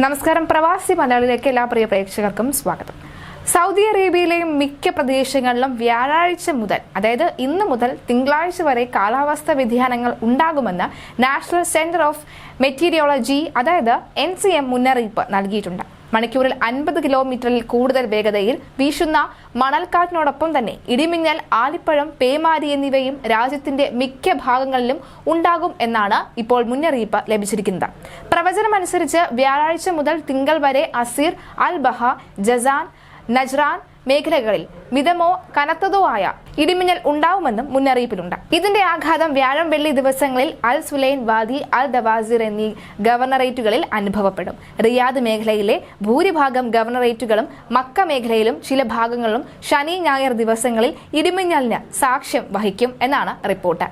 നമസ്കാരം. പ്രവാസി മലയാളിയിലേക്ക് എല്ലാ പ്രിയ പ്രേക്ഷകർക്കും സ്വാഗതം. സൗദി അറേബ്യയിലെ മിക്ക പ്രദേശങ്ങളിലും വ്യാഴാഴ്ച മുതൽ, അതായത് ഇന്ന് മുതൽ തിങ്കളാഴ്ച വരെ കാലാവസ്ഥാ വ്യതിയാനങ്ങൾ ഉണ്ടാകുമെന്ന് നാഷണൽ സെന്റർ ഓഫ് മെറ്റീരിയോളജി അതായത് NCM മുന്നറിയിപ്പ് നൽകിയിട്ടുണ്ട്. മണിക്കൂറിൽ 50 കിലോമീറ്ററിൽ കൂടുതൽ വേഗതയിൽ വീശുന്ന മണൽക്കാറ്റിനോടൊപ്പം തന്നെ ഇടിമിന്നൽ, ആലിപ്പഴം, പേമാരി എന്നിവയും രാജ്യത്തിന്റെ മിക്ക ഭാഗങ്ങളിലും ഉണ്ടാകും എന്നാണ് ഇപ്പോൾ മുന്നറിയിപ്പ് ലഭിച്ചിരിക്കുന്നത്. പ്രവചനമനുസരിച്ച് വ്യാഴാഴ്ച മുതൽ തിങ്കൾ വരെ അസീർ, അൽ ബഹ, ജസാൻ, നജ്റാൻ മേഖലകളിൽ മിതമോ കനത്തതോ ആയ ഇടിമിന്നൽ ഉണ്ടാവുമെന്നും മുന്നറിയിപ്പിലുണ്ട്. ഇതിന്റെ ആഘാതം വ്യാഴം, വെള്ളി ദിവസങ്ങളിൽ അൽ സുലൈൻ, വാദി അൽ ദവാസിർ എന്നീ ഗവർണറേറ്റുകളിൽ അനുഭവപ്പെടും. റിയാദ് മേഖലയിലെ ഭൂരിഭാഗം ഗവർണറേറ്റുകളും മക്ക മേഖലയിലും ചില ഭാഗങ്ങളിലും ശനി, ഞായർ ദിവസങ്ങളിൽ ഇടിമിന്നലിന് സാക്ഷ്യം വഹിക്കും എന്നാണ് റിപ്പോർട്ട്.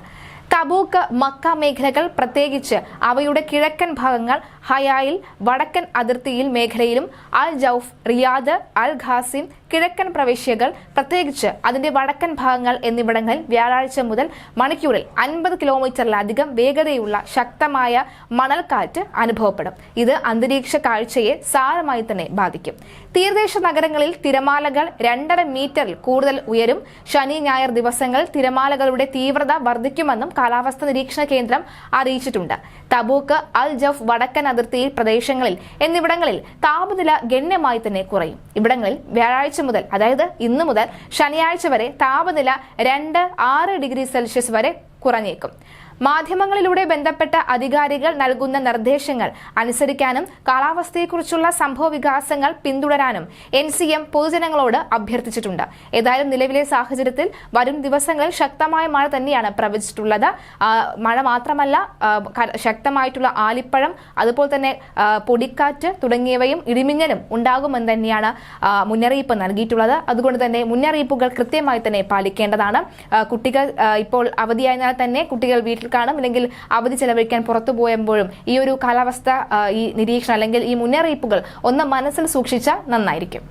തബൂക്ക്, മക്ക മേഖലകൾ, പ്രത്യേകിച്ച് അവയുടെ കിഴക്കൻ ഭാഗങ്ങൾ, ഹയായിൽ വടക്കൻ അതിർത്തിയിൽ മേഖലയിലും, അൽ ജൌഫ്, റിയാദ്, അൽ ഖാസിം കിഴക്കൻ പ്രവിശ്യകൾ, പ്രത്യേകിച്ച് അതിന്റെ വടക്കൻ ഭാഗങ്ങൾ എന്നിവിടങ്ങളിൽ വ്യാഴാഴ്ച മുതൽ മണിക്കൂറിൽ 50 കിലോമീറ്ററിലധികം വേഗതയുള്ള ശക്തമായ മണൽക്കാറ്റ് അനുഭവപ്പെടും. ഇത് അന്തരീക്ഷ കാഴ്ചയെ സാരമായി തന്നെ ബാധിക്കും. തീരദേശ നഗരങ്ങളിൽ തിരമാലകൾ 2.5 മീറ്ററിൽ കൂടുതൽ ഉയരും. ശനി, ഞായർ ദിവസങ്ങളിൽ തിരമാലകളുടെ തീവ്രത വർദ്ധിക്കുമെന്നും കാലാവസ്ഥാ നിരീക്ഷണ കേന്ദ്രം അറിയിച്ചിട്ടുണ്ട്. തബൂക്ക്, അൽ ജഫ് വടക്കൻ അതിർത്തി പ്രദേശങ്ങളിൽ എന്നിവിടങ്ങളിൽ താപനില ഗണ്യമായി തന്നെ കുറയും. ഇവിടങ്ങളിൽ വ്യാഴാഴ്ച മുതൽ, അതായത് ഇന്ന് മുതൽ ശനിയാഴ്ച വരെ താപനില 2-6 ഡിഗ്രി സെൽഷ്യസ് വരെ കുറഞ്ഞേക്കും. മാധ്യമങ്ങളിലൂടെ ബന്ധപ്പെട്ട അധികാരികൾ നൽകുന്ന നിർദ്ദേശങ്ങൾ അനുസരിക്കാനും കാലാവസ്ഥയെക്കുറിച്ചുള്ള സംഭവ വികാസങ്ങൾ പിന്തുടരാനും NCM പൊതുജനങ്ങളോട് അഭ്യർത്ഥിച്ചിട്ടുണ്ട്. ഏതായാലും നിലവിലെ സാഹചര്യത്തിൽ വരും ദിവസങ്ങളിൽ ശക്തമായ മഴ തന്നെയാണ് പ്രവചിച്ചിട്ടുള്ളത്. മഴ മാത്രമല്ല, ശക്തമായിട്ടുള്ള ആലിപ്പഴം, അതുപോലെ തന്നെ പൊടിക്കാറ്റ് തുടങ്ങിയവയും ഇടിമിന്നലും ഉണ്ടാകുമെന്ന് തന്നെയാണ് മുന്നറിയിപ്പ് നൽകിയിട്ടുള്ളത്. അതുകൊണ്ട് തന്നെ മുന്നറിയിപ്പുകൾ കൃത്യമായി തന്നെ പാലിക്കേണ്ടതാണ്. കുട്ടികൾ ഇപ്പോൾ അവധിയായതിനാൽ തന്നെ കുട്ടികൾ വീട്ടിൽ കാണും, അല്ലെങ്കിൽ അവധി ചെലവഴിക്കാൻ പുറത്തു പോയപ്പോഴും ഈ ഒരു കാലാവസ്ഥ, ഈ നിരീക്ഷണം അല്ലെങ്കിൽ ഈ മുന്നറിയിപ്പുകൾ ഒന്ന് മനസ്സിൽ സൂക്ഷിച്ചാൽ നന്നായിരിക്കും.